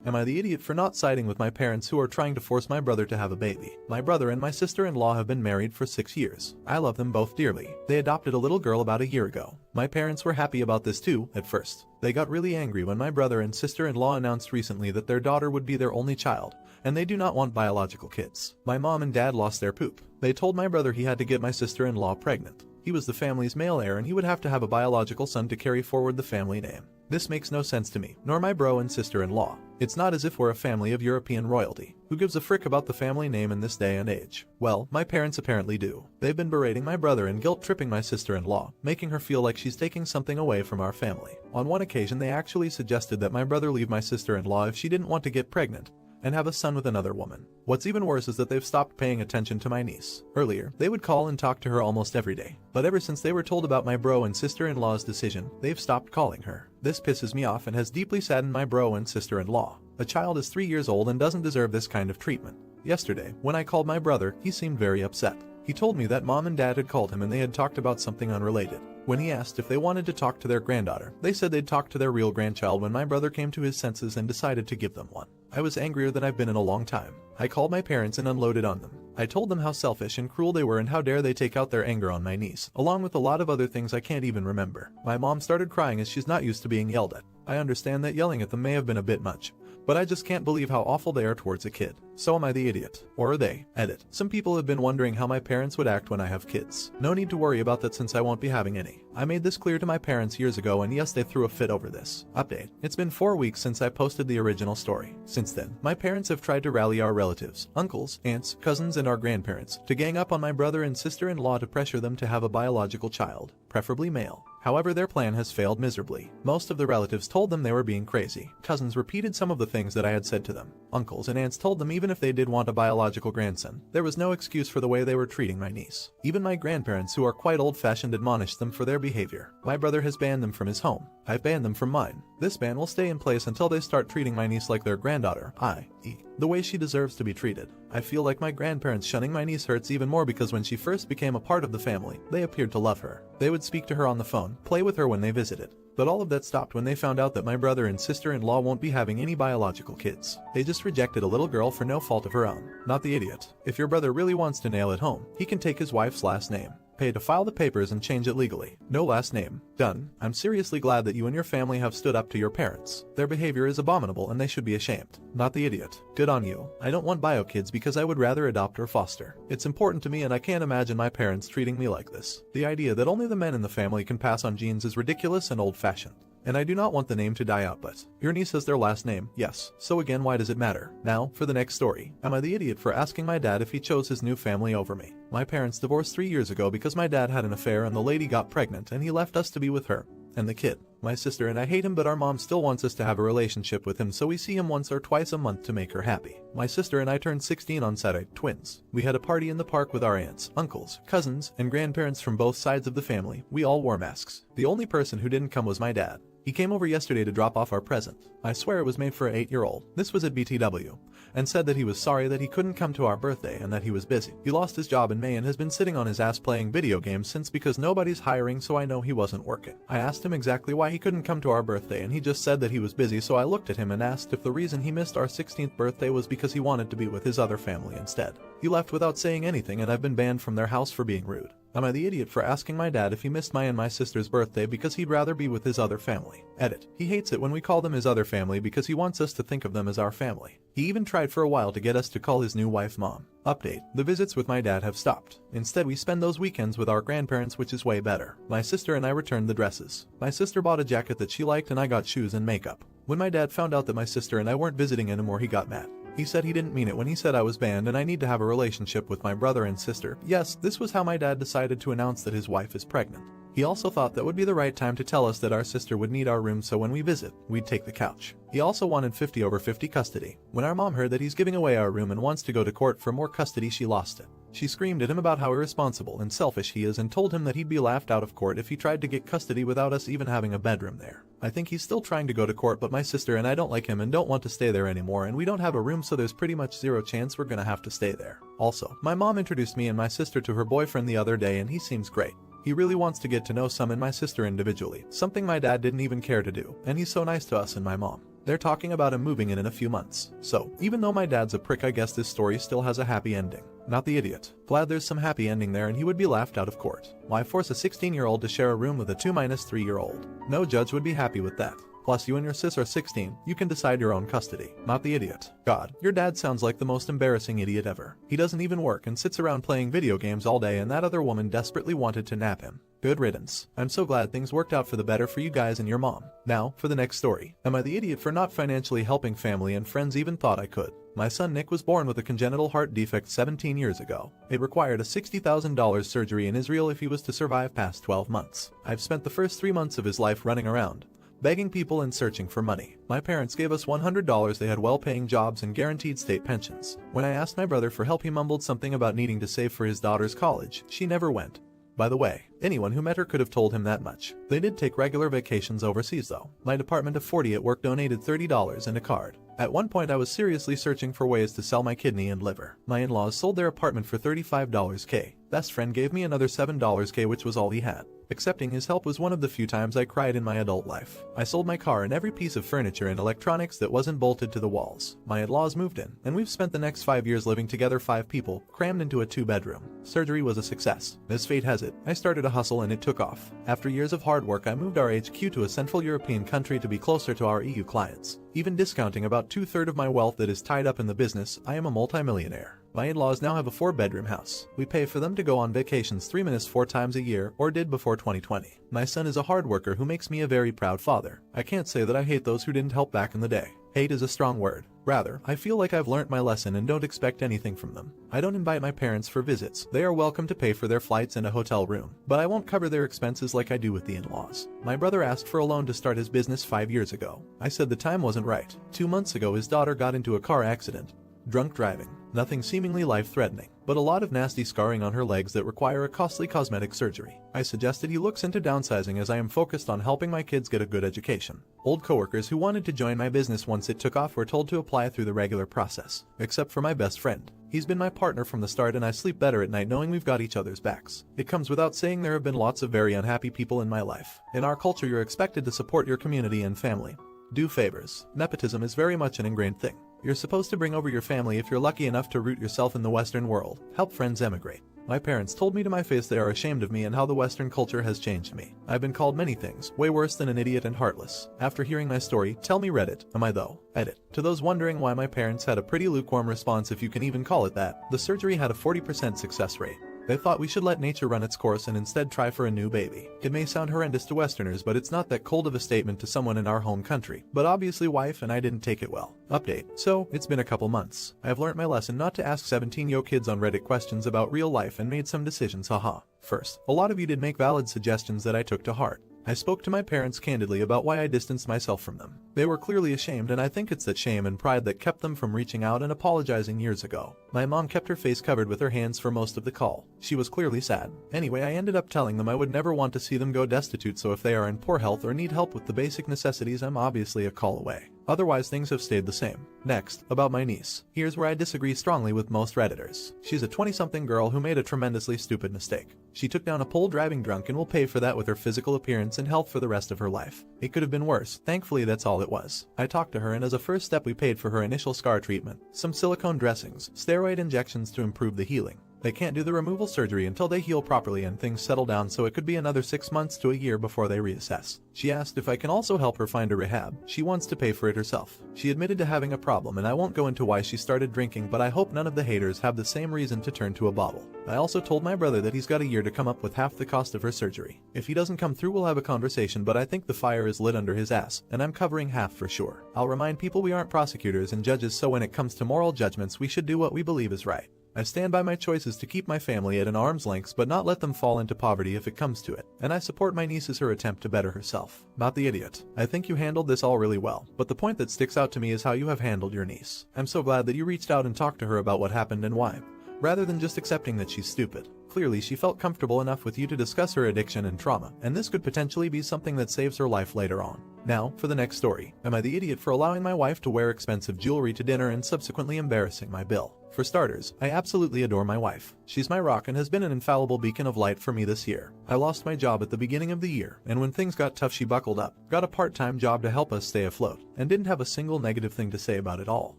Am I the idiot for not siding with my parents who are trying to force my brother to have a baby? My brother and my sister-in-law have been married for 6 years. I love them both dearly. They adopted a little girl about a year ago. My parents were happy about this too, at first. They got really angry when my brother and sister-in-law announced recently that their daughter would be their only child, and they do not want biological kids. My mom and dad lost their poop. They told my brother he had to get my sister-in-law pregnant. He was the family's male heir and he would have to have a biological son to carry forward the family name. This makes no sense to me, nor my bro and sister-in-law. It's not as if we're a family of European royalty. Who gives a frick about the family name in this day and age? Well, my parents apparently do. They've been berating my brother and guilt-tripping my sister-in-law, making her feel like she's taking something away from our family. On one occasion they actually suggested that my brother leave my sister-in-law if she didn't want to get pregnant and have a son with another woman. What's even worse is that they've stopped paying attention to my niece. Earlier, they would call and talk to her almost every day, but ever since they were told about my bro and sister-in-law's decision, they've stopped calling her. This pisses me off and has deeply saddened my bro and sister-in-law. A child is 3 years old and doesn't deserve this kind of treatment. Yesterday, when I called my brother, he seemed very upset. He told me that mom and dad had called him and they had talked about something unrelated. When he asked if they wanted to talk to their granddaughter, they said they'd talk to their real grandchild when my brother came to his senses and decided to give them one. I was angrier than I've been in a long time. I called my parents and unloaded on them. I told them how selfish and cruel they were and how dare they take out their anger on my niece, along with a lot of other things I can't even remember. My mom started crying as she's not used to being yelled at. I understand that yelling at them may have been a bit much, but I just can't believe how awful they are towards a kid. So am I the idiot? Or are they? Edit. Some people have been wondering how my parents would act when I have kids. No need to worry about that since I won't be having any. I made this clear to my parents years ago and yes, they threw a fit over this. Update. It's been 4 weeks since I posted the original story. Since then, my parents have tried to rally our relatives, uncles, aunts, cousins, and our grandparents to gang up on my brother and sister-in-law to pressure them to have a biological child, preferably male. However, their plan has failed miserably. Most of the relatives told them they were being crazy. Cousins repeated some of the things that I had said to them. Uncles and aunts told them even if they did want a biological grandson, there was no excuse for the way they were treating my niece. Even my grandparents, who are quite old-fashioned, admonished them for their behavior. My brother has banned them from his home. I've banned them from mine. This ban will stay in place until they start treating my niece like their granddaughter, i.e., the way she deserves to be treated. I feel like my grandparents shunning my niece hurts even more because when she first became a part of the family, they appeared to love her. They would speak to her on the phone, play with her when they visited. But all of that stopped when they found out that my brother and sister-in-law won't be having any biological kids. They just rejected a little girl for no fault of her own. Not the idiot. If your brother really wants to nail it home, he can take his wife's last name, pay to file the papers and change it legally. No last name. Done. I'm seriously glad that you and your family have stood up to your parents. Their behavior is abominable and they should be ashamed. Not the idiot. Good on you. I don't want bio kids because I would rather adopt or foster. It's important to me and I can't imagine my parents treating me like this. The idea that only the men in the family can pass on genes is ridiculous and old-fashioned. And I do not want the name to die out, but your niece has their last name, yes. So again, why does it matter? Now, for the next story. Am I the idiot for asking my dad if he chose his new family over me? My parents divorced 3 years ago because my dad had an affair and the lady got pregnant and he left us to be with her and the kid. My sister and I hate him, but our mom still wants us to have a relationship with him, so we see him once or twice a month to make her happy. My sister and I turned 16 on Saturday, twins. We had a party in the park with our aunts, uncles, cousins, and grandparents from both sides of the family. We all wore masks. The only person who didn't come was my dad. He came over yesterday to drop off our present. I swear it was made for an 8-year-old. This was at BTW, and said that he was sorry that he couldn't come to our birthday and that he was busy. He lost his job in May and has been sitting on his ass playing video games since because nobody's hiring, so I know he wasn't working. I asked him exactly why he couldn't come to our birthday and he just said that he was busy, so I looked at him and asked if the reason he missed our 16th birthday was because he wanted to be with his other family instead. He left without saying anything and I've been banned from their house for being rude. Am I the idiot for asking my dad if he missed my and my sister's birthday because he'd rather be with his other family? Edit. He hates it when we call them his other family because he wants us to think of them as our family. He even tried for a while to get us to call his new wife mom. Update. The visits with my dad have stopped. Instead, we spend those weekends with our grandparents, which is way better. My sister and I returned the dresses. My sister bought a jacket that she liked and I got shoes and makeup. When my dad found out that my sister and I weren't visiting anymore, he got mad. He said he didn't mean it when he said I was banned and I need to have a relationship with my brother and sister. Yes, this was how my dad decided to announce that his wife is pregnant. He also thought that would be the right time to tell us that our sister would need our room, so when we visit, we'd take the couch. He also wanted 50/50 custody. When our mom heard that he's giving away our room and wants to go to court for more custody, she lost it. She screamed at him about how irresponsible and selfish he is and told him that he'd be laughed out of court if he tried to get custody without us even having a bedroom there. I think he's still trying to go to court, but my sister and I don't like him and don't want to stay there anymore, and we don't have a room, so there's pretty much zero chance we're gonna have to stay there. Also, my mom introduced me and my sister to her boyfriend the other day and he seems great. He really wants to get to know some and my sister individually, something my dad didn't even care to do, and he's so nice to us and my mom. They're talking about him moving in a few months. So, even though my dad's a prick, I guess this story still has a happy ending. Not the idiot. Glad there's some happy ending there and he would be laughed out of court. Why force a 16-year-old to share a room with a 2-3-year-old? No judge would be happy with that. Plus, you and your sis are 16, you can decide your own custody. Not the idiot. God, your dad sounds like the most embarrassing idiot ever. He doesn't even work and sits around playing video games all day, and that other woman desperately wanted to nap him. Good riddance. I'm so glad things worked out for the better for you guys and your mom. Now, for the next story. Am I the idiot for not financially helping family and friends even thought I could? My son Nick was born with a congenital heart defect 17 years ago. It required a $60,000 surgery in Israel if he was to survive past 12 months. I've spent the first 3 months of his life running around, begging people and searching for money. My parents gave us $100. They had well-paying jobs and guaranteed state pensions. When I asked my brother for help, he mumbled something about needing to save for his daughter's college. She never went. By the way, anyone who met her could have told him that much. They did take regular vacations overseas though. My department of 40 at work donated $30 and a card. At one point I was seriously searching for ways to sell my kidney and liver. My in-laws sold their apartment for $35K. Best friend gave me another $7K, which was all he had. Accepting his help was one of the few times I cried in my adult life. I sold my car and every piece of furniture and electronics that wasn't bolted to the walls. My in-laws moved in, and we've spent the next 5 years living together, 5 people, crammed into a 2-bedroom. Surgery was a success. As fate has it, I started a hustle and it took off. After years of hard work, I moved our HQ to a Central European country to be closer to our EU clients. Even discounting about 2/3 of my wealth that is tied up in the business, I am a multimillionaire. My in-laws now have a 4-bedroom house. We pay for them to go on vacations 3 minutes 4 times a year, or did before 2020. My son is a hard worker who makes me a very proud father. I can't say that I hate those who didn't help back in the day. Hate is a strong word. Rather, I feel like I've learnt my lesson and don't expect anything from them. I don't invite my parents for visits. They are welcome to pay for their flights and a hotel room, but I won't cover their expenses like I do with the in-laws. My brother asked for a loan to start his business 5 years ago. I said the time wasn't right. 2 months ago his daughter got into a car accident. Drunk driving. Nothing seemingly life-threatening, but a lot of nasty scarring on her legs that require a costly cosmetic surgery. I suggested he looks into downsizing, as I am focused on helping my kids get a good education. Old coworkers who wanted to join my business once it took off were told to apply through the regular process, except for my best friend. He's been my partner from the start, and I sleep better at night knowing we've got each other's backs. It comes without saying there have been lots of very unhappy people in my life. In our culture, you're expected to support your community and family. Do favors. Nepotism is very much an ingrained thing. You're supposed to bring over your family if you're lucky enough to root yourself in the Western world. Help friends emigrate. My parents told me to my face they are ashamed of me and how the Western culture has changed me. I've been called many things, way worse than an idiot and heartless. After hearing my story, tell me Reddit, am I though? Edit. To those wondering why my parents had a pretty lukewarm response, if you can even call it that, the surgery had a 40% success rate. They thought we should let nature run its course and instead try for a new baby. It may sound horrendous to Westerners, but it's not that cold of a statement to someone in our home country. But obviously wife and I didn't take it well. Update. So, it's been a couple months. I have learnt my lesson not to ask 17-year-old kids on Reddit questions about real life and made some decisions, haha. First, a lot of you did make valid suggestions that I took to heart. I spoke to my parents candidly about why I distanced myself from them. They were clearly ashamed, and I think it's that shame and pride that kept them from reaching out and apologizing years ago. My mom kept her face covered with her hands for most of the call. She was clearly sad. Anyway, I ended up telling them I would never want to see them go destitute, so if they are in poor health or need help with the basic necessities, I'm obviously a call away. Otherwise, things have stayed the same. Next, about my niece. Here's where I disagree strongly with most Redditors. She's a 20-something girl who made a tremendously stupid mistake. She took down a pole driving drunk and will pay for that with her physical appearance and health for the rest of her life. It could have been worse. Thankfully, that's all it was. I talked to her, and as a first step we paid for her initial scar treatment, some silicone dressings, steroid injections to improve the healing. They can't do the removal surgery until they heal properly and things settle down, so it could be another 6 months to a year before they reassess. She asked if I can also help her find a rehab. She wants to pay for it herself. She admitted to having a problem, and I won't go into why she started drinking, but I hope none of the haters have the same reason to turn to a bottle. I also told my brother that he's got a year to come up with half the cost of her surgery. If he doesn't come through, we'll have a conversation, but I think the fire is lit under his ass, and I'm covering half for sure. I'll remind people we aren't prosecutors and judges, so when it comes to moral judgments, we should do what we believe is right. I stand by my choices to keep my family at an arm's length but not let them fall into poverty if it comes to it, and I support my niece's her attempt to better herself. Not the idiot. I think you handled this all really well, but the point that sticks out to me is how you have handled your niece. I'm so glad that you reached out and talked to her about what happened and why, rather than just accepting that she's stupid. clearly she felt comfortable enough with you to discuss her addiction and trauma, and this could potentially be something that saves her life later on. Now, for the next story. Am I the idiot for allowing my wife to wear expensive jewelry to dinner and subsequently embarrassing my bill? For starters, I absolutely adore my wife. She's my rock and has been an infallible beacon of light for me this year. I lost my job at the beginning of the year, and when things got tough she buckled up, got a part-time job to help us stay afloat, and didn't have a single negative thing to say about it all.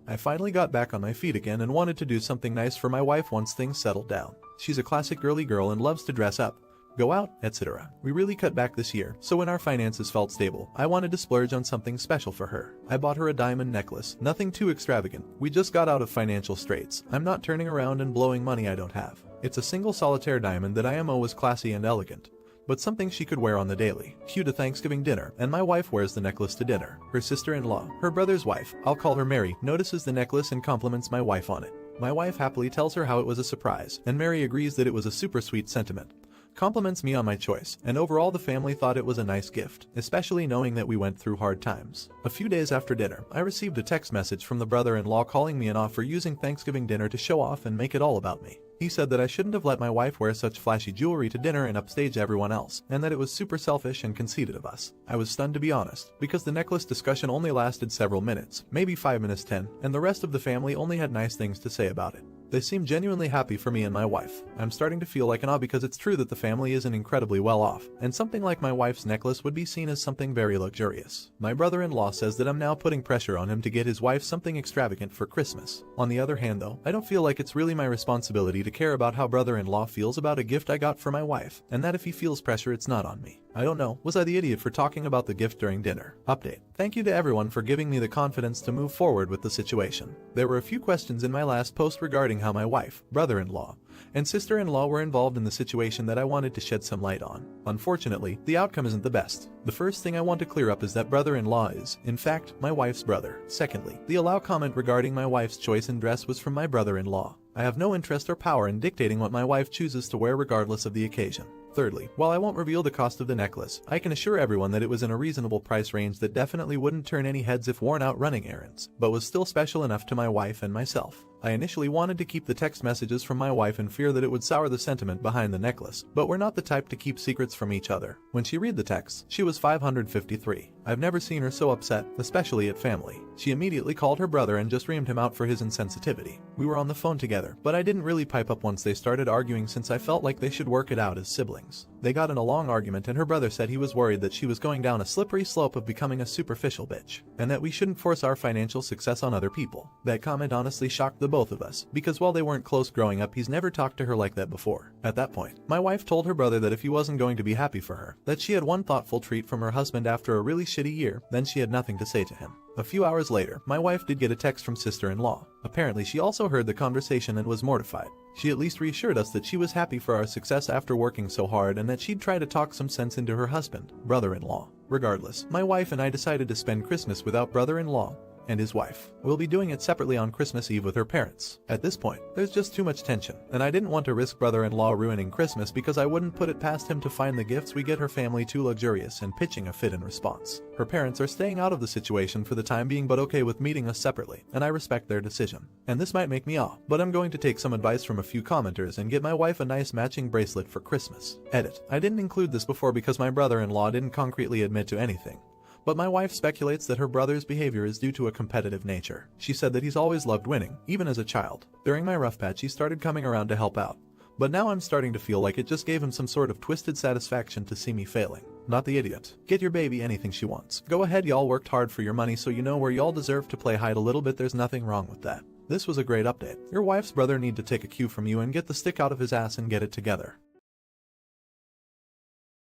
I finally got back on my feet again and wanted to do something nice for my wife once things settled down. She's a classic girly girl and loves to dress up, go out, etc. We really cut back this year, so when our finances felt stable, I wanted to splurge on something special for her. I bought her a diamond necklace, nothing too extravagant. We just got out of financial straits. I'm not turning around and blowing money I don't have. It's a single solitaire diamond that IMO was classy and elegant, but something she could wear on the daily. Cue to Thanksgiving dinner, and my wife wears the necklace to dinner. Her sister-in-law, her brother's wife, I'll call her Mary, notices the necklace and compliments my wife on it. My wife happily tells her how it was a surprise, and Mary agrees that it was a super sweet sentiment. Compliments me on my choice, and overall the family thought it was a nice gift, especially knowing that we went through hard times. A few days after dinner, I received a text message from the brother-in-law calling me an off for using Thanksgiving dinner to show off and make it all about me. He said that I shouldn't have let my wife wear such flashy jewelry to dinner and upstage everyone else, and that it was super selfish and conceited of us. I was stunned to be honest, because the necklace discussion only lasted several minutes, maybe 5 minutes 10, and the rest of the family only had nice things to say about it. They seemed genuinely happy for me and my wife. I'm starting to feel like an awe because it's true that the family isn't incredibly well off, and something like my wife's necklace would be seen as something very luxurious. My brother-in-law says that I'm now putting pressure on him to get his wife something extravagant for Christmas. On the other hand though, I don't feel like it's really my responsibility to care about how brother-in-law feels about a gift I got for my wife, and that if he feels pressure it's not on me. I don't know, was I the idiot for talking about the gift during dinner? Update. Thank you to everyone for giving me the confidence to move forward with the situation. There were a few questions in my last post regarding how my wife, brother-in-law, and sister-in-law were involved in the situation that I wanted to shed some light on. Unfortunately, the outcome isn't the best. The first thing I want to clear up is that brother-in-law is, in fact, my wife's brother. Secondly, the allow comment regarding my wife's choice in dress was from my brother-in-law. I have no interest or power in dictating what my wife chooses to wear regardless of the occasion. Thirdly, while I won't reveal the cost of the necklace, I can assure everyone that it was in a reasonable price range that definitely wouldn't turn any heads if worn out running errands, but was still special enough to my wife and myself. I initially wanted to keep the text messages from my wife in fear that it would sour the sentiment behind the necklace, but we're not the type to keep secrets from each other. When she read the text, she was 553. I've never seen her so upset, especially at family. She immediately called her brother and just reamed him out for his insensitivity. We were on the phone together, but I didn't really pipe up once they started arguing since I felt like they should work it out as siblings. They got in a long argument and her brother said he was worried that she was going down a slippery slope of becoming a superficial bitch, and that we shouldn't force our financial success on other people. That comment honestly shocked the both of us, because while they weren't close growing up, he's never talked to her like that before. At that point, my wife told her brother that if he wasn't going to be happy for her, that she had one thoughtful treat from her husband after a really shitty year, then she had nothing to say to him. A few hours later, my wife did get a text from sister-in-law. Apparently she also heard the conversation and was mortified. She at least reassured us that she was happy for our success after working so hard and that she'd try to talk some sense into her husband, brother-in-law. Regardless, my wife and I decided to spend Christmas without brother-in-law and his wife. We'll be doing it separately on Christmas Eve with her parents. At this point, there's just too much tension, and I didn't want to risk brother-in-law ruining Christmas because I wouldn't put it past him to find the gifts we get her family too luxurious and pitching a fit in response. Her parents are staying out of the situation for the time being but okay with meeting us separately, and I respect their decision. And this might make me off, but I'm going to take some advice from a few commenters and get my wife a nice matching bracelet for Christmas. Edit. I didn't include this before because my brother-in-law didn't concretely admit to anything, but my wife speculates that her brother's behavior is due to a competitive nature. She said that he's always loved winning, even as a child. During my rough patch he started coming around to help out, but now I'm starting to feel like it just gave him some sort of twisted satisfaction to see me failing. Not the idiot. Get your baby anything she wants. Go ahead, y'all worked hard for your money so you know where y'all deserve to play hide a little bit. There's nothing wrong with that. This was a great update. Your wife's brother need to take a cue from you and get the stick out of his ass and get it together.